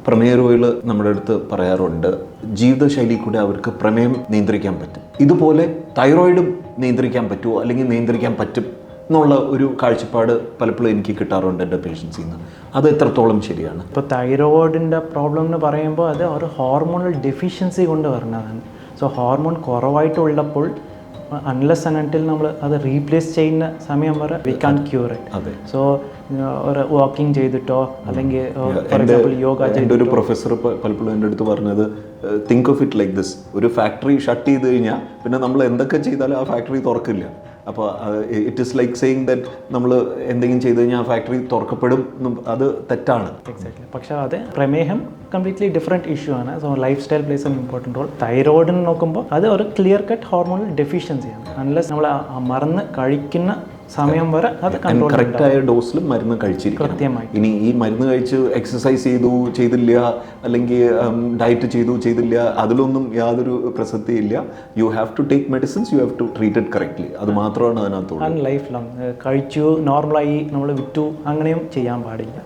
പ്രമേയ രോഗികൾ നമ്മുടെ അടുത്ത് പറയാറുണ്ട്, ജീവിതശൈലി കൂടെ അവർക്ക് പ്രമേയം നിയന്ത്രിക്കാൻ പറ്റും. ഇതുപോലെ തൈറോയിഡും നിയന്ത്രിക്കാൻ പറ്റുമോ, അല്ലെങ്കിൽ നിയന്ത്രിക്കാൻ പറ്റും എന്നുള്ള ഒരു കാഴ്ചപ്പാട് പലപ്പോഴും എനിക്ക് കിട്ടാറുണ്ട് എൻ്റെ പേഷ്യൻസിൽ നിന്ന്. അത് എത്രത്തോളം ശരിയാണ്? ഇപ്പോൾ തൈറോയിഡിൻ്റെ പ്രോബ്ലം എന്ന് പറയുമ്പോൾ അത് ഒരു ഹോർമോണൽ ഡെഫിഷ്യൻസി കൊണ്ട് വരുന്നതാണ്. സോ ഹോർമോൺ കുറവായിട്ടുള്ളപ്പോൾ അൺലെസ് ആൻഡ് അൺടിൽ നമ്മൾ അത് റീപ്ലേസ് ചെയ്യുന്ന സമയം വരെ we can cure it. So ഒരു വാക്കിംഗ് ചെയ്തിട്ടോ അല്ലെങ്കിൽ ഫോർ എക്സാമ്പിൾ യോഗ ചെയ്തിട്ടോ. എൻ്റെ ഒരു പ്രൊഫസർ പലപ്പോഴും എൻ്റെ അടുത്ത് പറഞ്ഞത്, think of it like this: ഒരു ഫാക്ടറി ഷട്ട് ചെയ്ത് കഴിഞ്ഞാൽ പിന്നെ നമ്മൾ എന്തൊക്കെ ചെയ്താലും ആ ഫാക്ടറി തുറക്കില്ല. അപ്പോൾ it is like saying that നമ്മൾ എന്തെങ്കിലും ചെയ്ത് കഴിഞ്ഞാൽ ആ ഫാക്ടറി തുറക്കപ്പെടും. അത് തെറ്റാണ്. എക്സാക്ട്ലി. പക്ഷേ അത് പ്രമേഹം കംപ്ലീറ്റ്ലി ഡിഫറെൻറ്റ് ഇഷ്യൂ ആണ്. So lifestyle plays an important role. തൈറോയിഡിന് നോക്കുമ്പോൾ അത് ഒരു ക്ലിയർ കട്ട് ഹോർമോണൽ ഡെഫിഷ്യൻസിയാണ്. അൺലെസ് നമ്മൾ മരുന്ന് കഴിക്കുന്ന സമയം വരെ അത് കറക്റ്റായ ഡോസിൽ മരുന്ന് കഴിച്ചിരിക്കും കൃത്യമായി. ഇനി ഈ മരുന്ന് കഴിച്ച് എക്സസൈസ് ചെയ്തില്ല, അല്ലെങ്കിൽ ഡയറ്റ് ചെയ്തില്ല, അതിലൊന്നും യാതൊരു പ്രസക്തിയില്ല. You have to take medicines, you have to treat it correctly. അത് മാത്രമാണ് അതിനകത്തുള്ളത്. ലൈഫ് ലോങ് കഴിച്ചു നോർമലായി നമ്മൾ വിറ്റു അങ്ങനെയും ചെയ്യാൻ പാടില്ല.